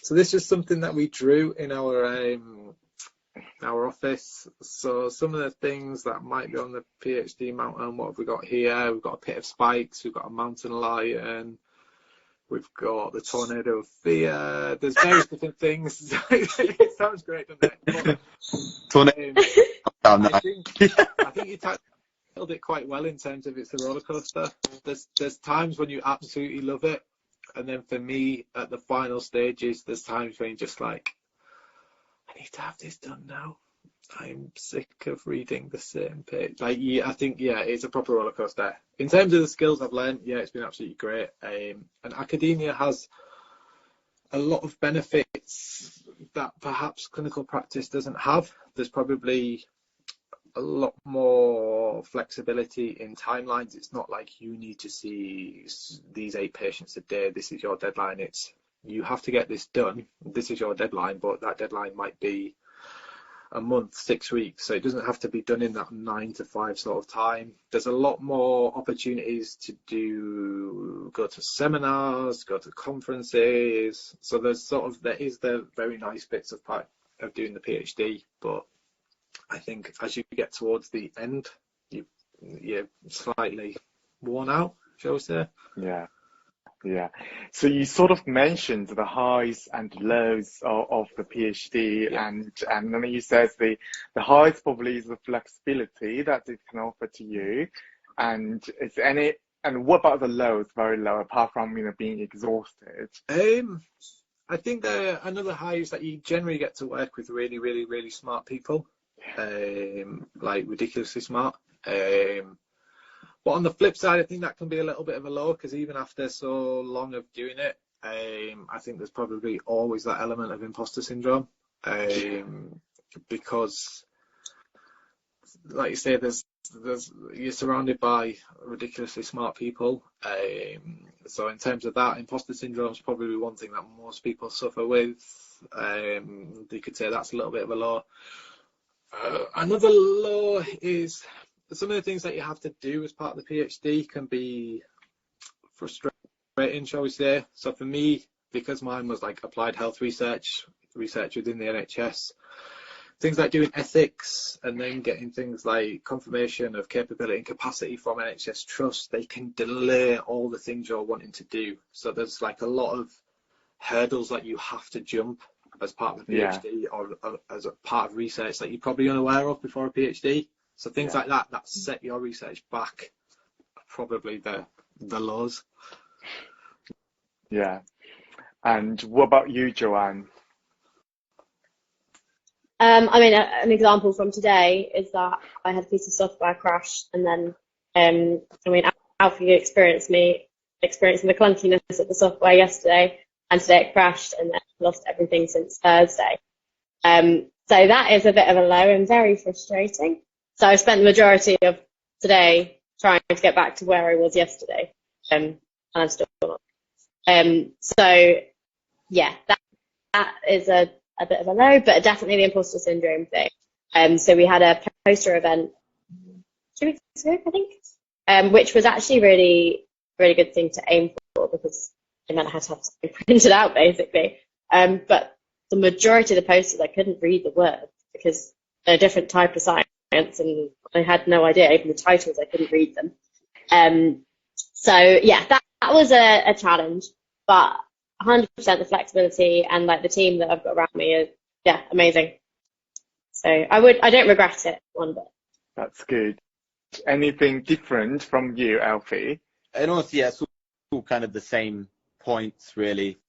So this is something that we drew in our office. So some of the things that might be on the PhD mountain, what have we got here? We've got a pit of spikes, we've got a mountain lion, we've got the tornado of fear. There's various different things. It sounds great, doesn't it? Tornado. I think you tackled it quite well in terms of it's a roller coaster. There's times when you absolutely love it, and then for me at the final stages, there's times when you're just like, I need to have this done now. I'm sick of reading the same page. Like, yeah, I think, yeah, it's a proper roller coaster. In terms of the skills I've learned, yeah, it's been absolutely great. And academia has a lot of benefits that perhaps clinical practice doesn't have. There's probably a lot more flexibility in timelines. It's not like you need to see these 8 patients a day. This is your deadline. It's you have to get this done. This is your deadline, but that deadline might be a month, 6 weeks. So it doesn't have to be done in that 9 to 5 sort of time. There's a lot more opportunities to go to seminars, go to conferences. So there is the very nice bits of part of doing the PhD, but I think as you get towards the end, you're slightly worn out, shall we say? Yeah. So you sort of mentioned the highs and lows of the PhD, Yeah. and then you said the highs probably is the flexibility that it can offer to you, and what about the lows? Very low, apart from being exhausted. I think another high is that you generally get to work with really, really, really smart people, like ridiculously smart. But on the flip side, I think that can be a little bit of a low, because even after so long of doing it, I think there's probably always that element of imposter syndrome, because, like you say, you're surrounded by ridiculously smart people. So in terms of that, imposter syndrome is probably one thing that most people suffer with. You could say that's a little bit of a low. Another low is some of the things that you have to do as part of the PhD can be frustrating, shall we say. So for me, because mine was like applied health research within the NHS, things like doing ethics and then getting things like confirmation of capability and capacity from NHS Trust, they can delay all the things you're wanting to do. So there's like a lot of hurdles that you have to jump as part of the PhD or as a part of research that you're probably unaware of before a PhD. So things like that set your research back, probably the lows. Yeah. And what about you, Joanne? I mean, an example from today is that I had a piece of software crash, and then, I mean, Alfie experienced the clunkiness of the software yesterday, and today it crashed, and then lost everything since Thursday. So that is a bit of a low and very frustrating. So I spent the majority of today trying to get back to where I was yesterday, and I'm still not. So yeah, that is a bit of a low, but definitely the imposter syndrome thing. So we had a poster event 2 weeks ago, I think, which was actually really, really good thing to aim for, because it meant I had to have something printed out basically. But the majority of the posters I couldn't read the words because they're a different type of science, and I had no idea. Even the titles, I couldn't read them. So yeah, that was a challenge, but 100% the flexibility and like the team that I've got around me is amazing. So I don't regret it one bit. That's good. Anything different from you, Alfie? And honestly, yeah, it's all kind of the same points really.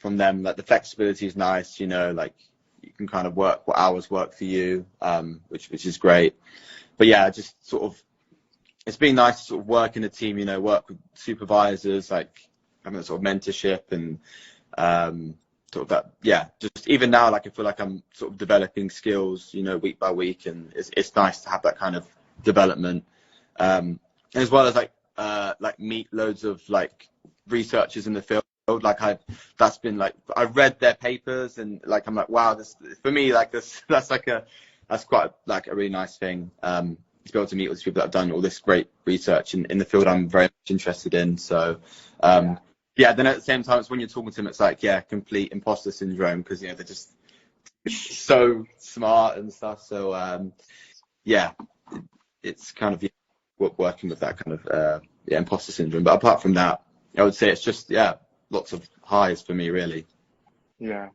from them. Like the flexibility is nice, you know, like you can kind of work what hours work for you, which is great. But yeah, just sort of, it's been nice to sort of work in a team, you know, work with supervisors, like having a sort of mentorship and sort of that, yeah, just even now, like I feel like I'm sort of developing skills, you know, week by week, and it's nice to have that kind of development, as well as like meet loads of like researchers in the field. Like that's been like, I've read their papers and like I'm like, wow, this for me, like that's quite like a really nice thing, to be able to meet with people that have done all this great research in the field I'm very much interested in. So yeah, then at the same time, it's when you're talking to them, it's like, yeah, complete imposter syndrome, because, you know, they're just so smart and stuff. So yeah, it's kind of working with that kind of imposter syndrome. But apart from that, I would say it's just, yeah, lots of highs for me, really. Yeah.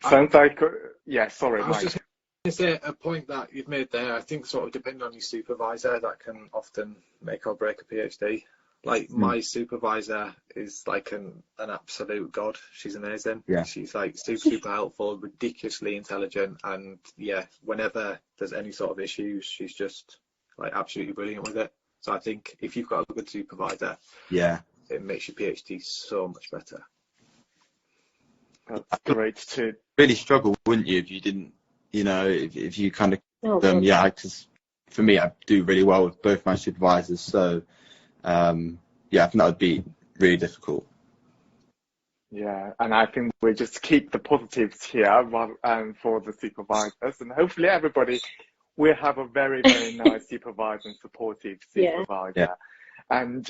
Sounds like, yeah, sorry, I was Mike. just going to say a point that you've made there. I think sort of depending on your supervisor, that can often make or break a PhD. Like my supervisor is like an absolute god. She's amazing. Yeah. She's like super helpful, ridiculously intelligent, and yeah, whenever there's any sort of issues, she's just like absolutely brilliant with it. So I think if you've got a good supervisor, Yeah, it makes your PhD so much better. That's great too. really struggle, wouldn't you, if you didn't, you know, if you kind of yeah, because for me, I do really well with both my supervisors. So yeah, I think that would be really difficult. Yeah, and I think we just keep the positives here for the supervisors, and hopefully everybody will have a very, very nice supervisor and supportive supervisor. Yeah. And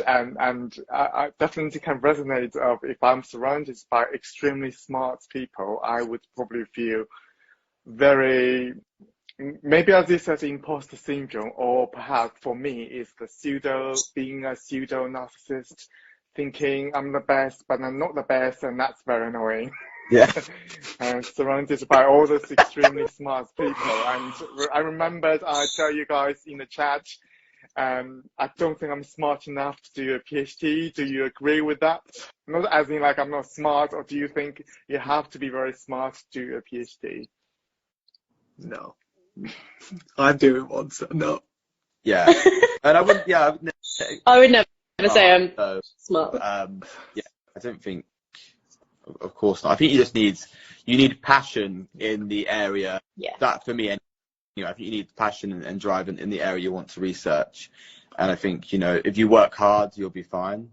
I definitely can resonate of, if I'm surrounded by extremely smart people, I would probably feel very, maybe as you said, imposter syndrome, or perhaps for me is being a pseudo narcissist, thinking I'm the best, but I'm not the best, and that's very annoying. Yeah. Surrounded by all those extremely smart people. And I remembered, I tell you guys in the chat, I don't think I'm smart enough to do a PhD. Do you agree with that? Not as in like I'm not smart, or do you think you have to be very smart to do a PhD? No. I'm doing one, so no. Yeah. And I wouldn't, I would never say I'm smart. Yeah, I don't think, of course not. I think you need passion in the area. Yeah. That for me, you know, I think you need passion and drive in the area you want to research. And I think, you know, if you work hard, you'll be fine.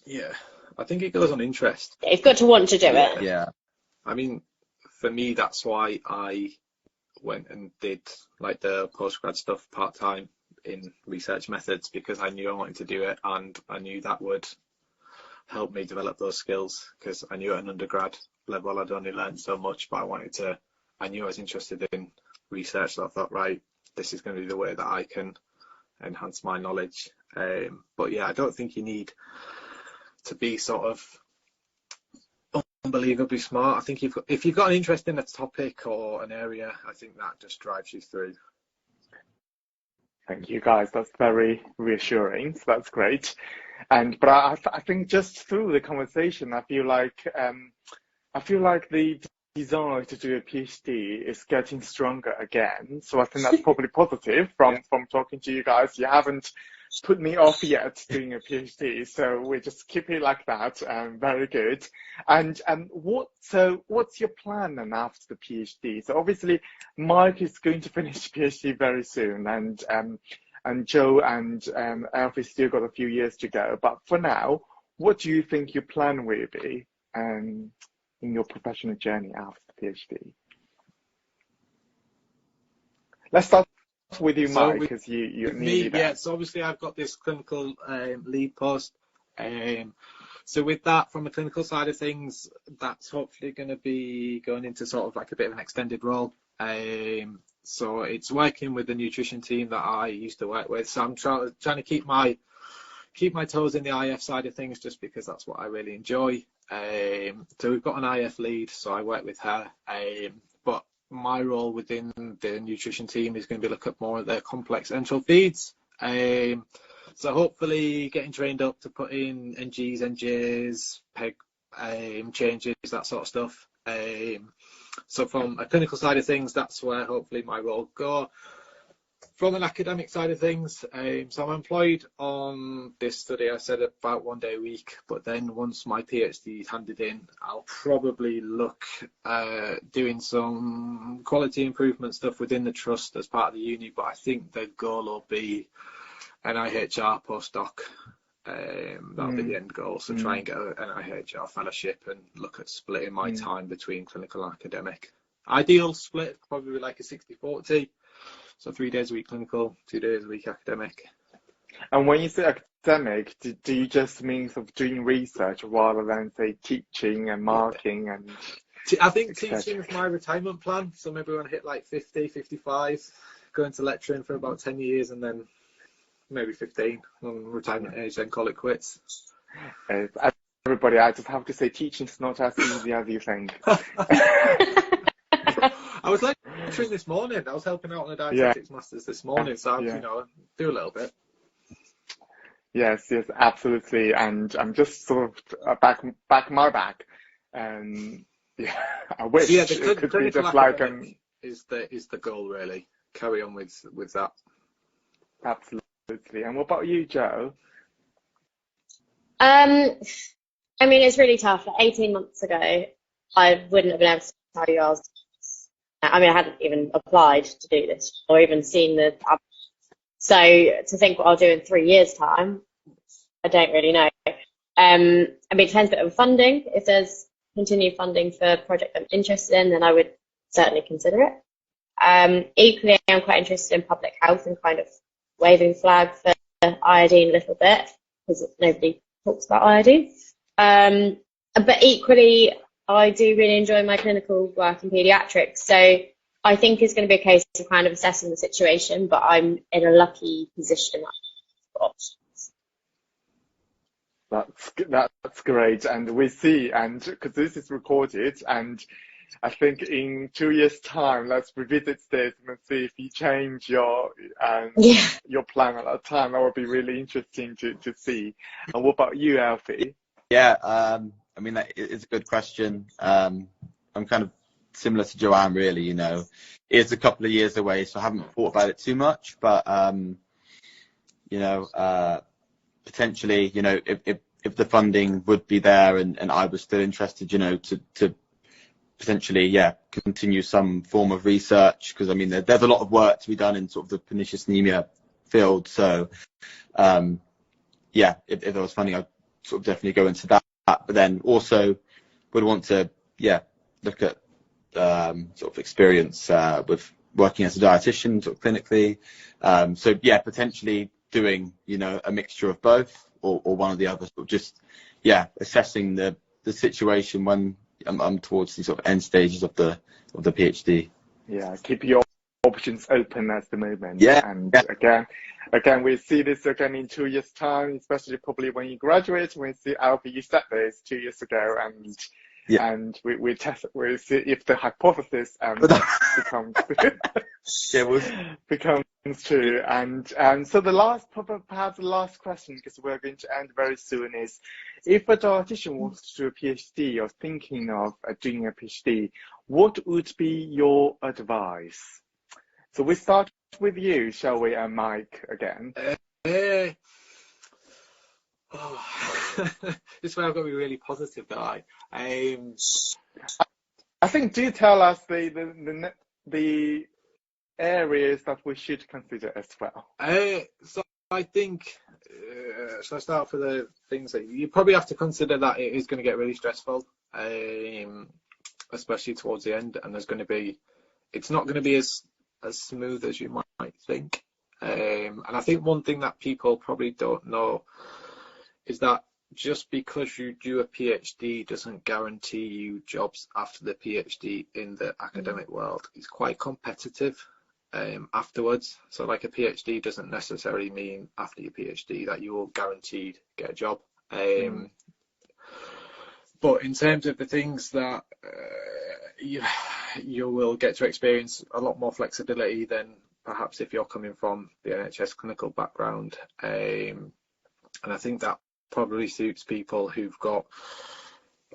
Yeah, I think it goes on interest. You've got to want to do it. Yeah. I mean, for me, that's why I went and did like the postgrad stuff part-time in research methods, because I knew I wanted to do it, and I knew that would help me develop those skills, because I knew at an undergrad level I'd only learned so much, but I knew I was interested in research, so I thought, right, this is going to be the way that I can enhance my knowledge. But yeah, I don't think you need to be sort of unbelievably smart. I think if you've got an interest in a topic or an area, I think that just drives you through. Thank you, guys. That's very reassuring. So that's great. But I think just through the conversation, I feel like the desire to do a PhD is getting stronger again. So I think that's probably positive from talking to you guys. You haven't put me off yet doing a PhD, so we just keep it like that. Very good. And what's your plan then after the PhD? So obviously Mike is going to finish PhD very soon, and Joe and Alfie still got a few years to go. But for now, what do you think your plan will be in your professional journey after the PhD? Let's start with you, Mike, because you need that. Yeah, so obviously I've got this clinical lead post. So with that, from the clinical side of things, that's hopefully going to be going into sort of like a bit of an extended role. So it's working with the nutrition team that I used to work with. So I'm trying to keep my toes in the IF side of things, just because that's what I really enjoy. So we've got an IF lead, so I work with her. But my role within the nutrition team is going to be look at more of the complex enteral feeds. So hopefully getting trained up to put in NGs, NJs, PEG changes, that sort of stuff. So from a clinical side of things, that's where hopefully my role will go. From an academic side of things, so I'm employed on this study, I said about 1 day a week, but then once my PhD is handed in, I'll probably look doing some quality improvement stuff within the trust as part of the uni, but I think the goal will be an IHR postdoc. That'll be the end goal, so try and get an IHR fellowship and look at splitting my time between clinical and academic. Ideal split, probably like a 60-40. So 3 days a week clinical, 2 days a week academic. And when you say academic, do you just mean sort of doing research rather than, say, teaching and marking and... I think teaching is my retirement plan. So maybe when I hit like 50, 55, go into lecturing for about 10 years and then maybe 15 on retirement age, then call it quits. Everybody, I just have to say teaching's not as easy as you think. I was lecturing this morning. I was helping out on the dietetics masters this morning, so you know, do a little bit. Yes, absolutely. And I'm just sort of back my back, and I wish it could be just like is the goal really. Carry on with that. Absolutely. And what about you, Jo? I mean, it's really tough. Like 18 months ago, I wouldn't have been able to tell you I hadn't even applied to do this or even seen the app. So to think what I'll do in 3 years' time, I don't really know. I mean, it depends a bit on funding. If there's continued funding for a project I'm interested in, then I would certainly consider it. Equally, I'm quite interested in public health and kind of waving flag for iodine a little bit because nobody talks about iodine. But equally, I do really enjoy my clinical work in paediatrics, so I think it's going to be a case of kind of assessing the situation, but I'm in a lucky position. That's great, and we see, and because this is recorded, and I think in 2 years' time, let's revisit this and see if you change your plan at that time. That would be really interesting to see. And what about you, Alfie? Yeah, I mean, that is a good question. I'm kind of similar to Joanne, really, you know. It's a couple of years away, so I haven't thought about it too much. But, you know, potentially, you know, if the funding would be there and I was still interested, you know, to potentially, continue some form of research. Because, I mean, there's a lot of work to be done in sort of the pernicious anemia field. So, if there was funding, I'd sort of definitely go into that. But then also would want to, look at sort of experience with working as a dietitian, sort of clinically. Potentially doing, you know, a mixture of both or one or the other. Sort of just, assessing the situation when I'm towards the sort of end stages of the PhD. Yeah, keep your options open at the moment. Again, we see this again in 2 years' time, especially probably when you graduate. We see Alfie, you said this 2 years ago, and we see if the hypothesis becomes true. And so perhaps the last question, because we're going to end very soon, is if a dietitian wants to do a PhD or thinking of doing a PhD, what would be your advice? So we start with you, shall we, Mike, again? This is where I've got to be really positive, don't I? I think do tell us the areas that we should consider as well. So I think, so I start for the things that you probably have to consider that it is going to get really stressful, especially towards the end, and it's not going to be as smooth as you might think. And I think one thing that people probably don't know is that just because you do a PhD doesn't guarantee you jobs after the PhD in the academic world. It's quite competitive afterwards. So like a PhD doesn't necessarily mean after your PhD that you will guaranteed get a job. But in terms of the things that you will get to experience a lot more flexibility than perhaps if you're coming from the NHS clinical background. And I think that probably suits people who've got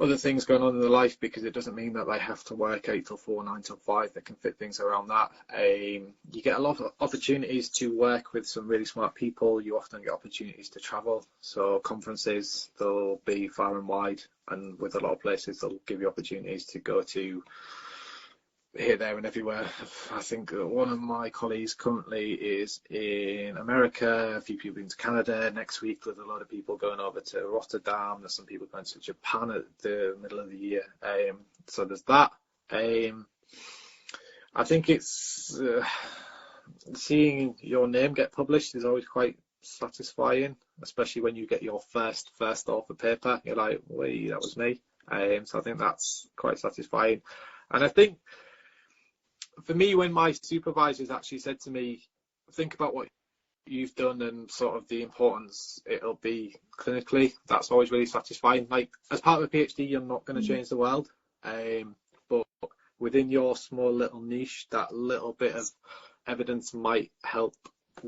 other things going on in their life, because it doesn't mean that they have to work 8 till 4, 9 till 5. They can fit things around that. You get a lot of opportunities to work with some really smart people. You often get opportunities to travel. So conferences, they'll be far and wide, and with a lot of places, they'll give you opportunities to go to here, there and everywhere. I think one of my colleagues currently is in America, a few people into Canada. Next week there's a lot of people going over to Rotterdam, there's some people going to Japan at the middle of the year. So there's that. I think it's seeing your name get published is always quite satisfying, especially when you get your first author paper. You're like, wait, that was me. So I think that's quite satisfying. And I think for me, when my supervisors actually said to me, think about what you've done and sort of the importance it'll be clinically, that's always really satisfying. Like, as part of a PhD, you're not going to change the world, but within your small little niche, that little bit of evidence might help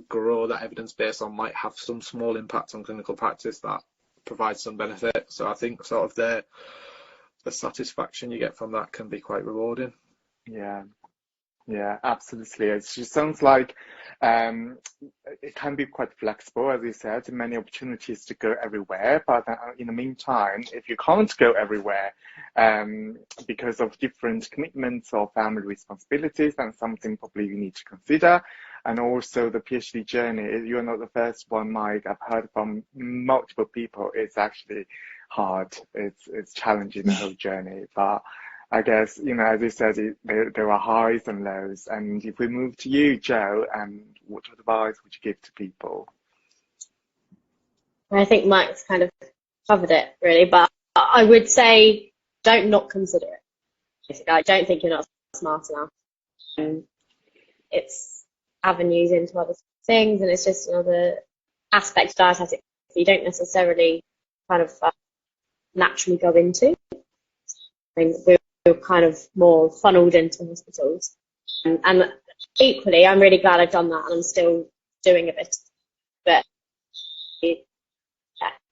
grow that evidence base, or might have some small impact on clinical practice that provides some benefit. So I think sort of the satisfaction you get from that can be quite rewarding. Yeah, absolutely. It just sounds like it can be quite flexible, as you said, many opportunities to go everywhere. But in the meantime, if you can't go everywhere because of different commitments or family responsibilities, that's something probably you need to consider. And also the PhD journey, you're not the first one, Mike. I've heard from multiple people. It's actually hard. It's challenging, the whole journey. But I guess, as you said, there are highs and lows. And if we move to you, Joe, what advice would you give to people? I think Mike's kind of covered it, really, but I would say don't not consider it. Basically, I don't think you're not smart enough. It's avenues into other things, and it's just another aspect of dietetics that you don't necessarily kind of naturally go into. I mean, we're kind of more funneled into hospitals, and equally I'm really glad I've done that, and I'm still doing a bit, but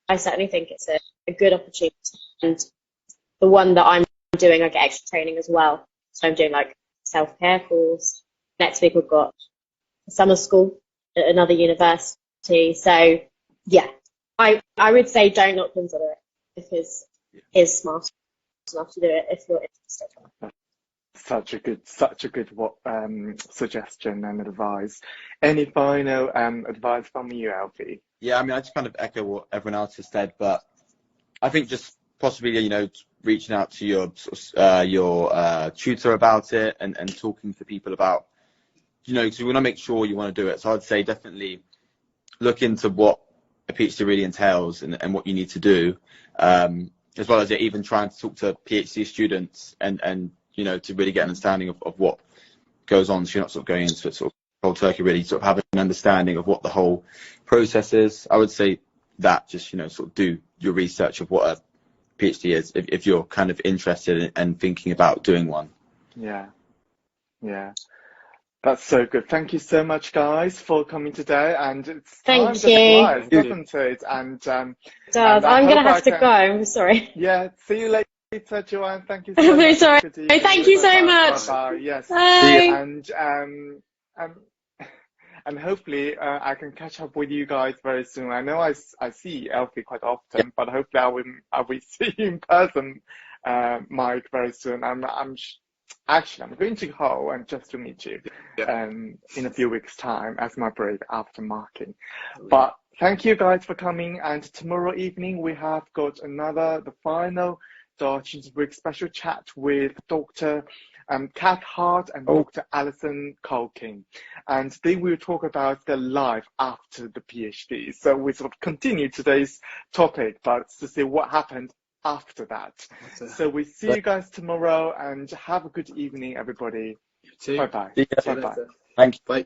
I certainly think it's a good opportunity, and the one that I'm doing, I get extra training as well. So I'm doing like self-care course. Next week we've got a summer school at another university. So yeah, I would say don't not consider it, because it's smart enough to do it if you're interested. Such a good suggestion and advice. Any final advice from you, Alfie? Yeah, I mean, I just kind of echo what everyone else has said, but I think just possibly, reaching out to your tutor about it and talking to people about, because you want to make sure you want to do it. So I'd say definitely look into what a PhD really entails and what you need to do, as well as even trying to talk to PhD students and to really get an understanding of what goes on. So you're not sort of going into it sort of cold turkey, really sort of have an understanding of what the whole process is. I would say that just, sort of do your research of what a PhD is if you're kind of interested in thinking about doing one. Yeah. That's so good. Thank you so much, guys, for coming today. And it's time just flies, doesn't it? And it does. I'm going to have to go. I'm sorry. Yeah. See you later, Joanne. Thank you so much. Sorry. Thank you so much. Bye. Yes. Bye. And hopefully I can catch up with you guys very soon. I know I see Elfie quite often, but hopefully I will see you in person, Mike, very soon. I'm going to Hull and just to meet you in a few weeks' time as my break after marking. But thank you guys for coming. And tomorrow evening we have got the final Dietitians Week special chat with Dr. Kat Hart and Dr. Alison Culkin. And they will talk about their life after the PhD. So we sort of continue today's topic, but to see what happened after that. So we see you guys tomorrow, and have a good evening, everybody. You too. Bye-bye. See you Bye-bye. Thank you. Bye.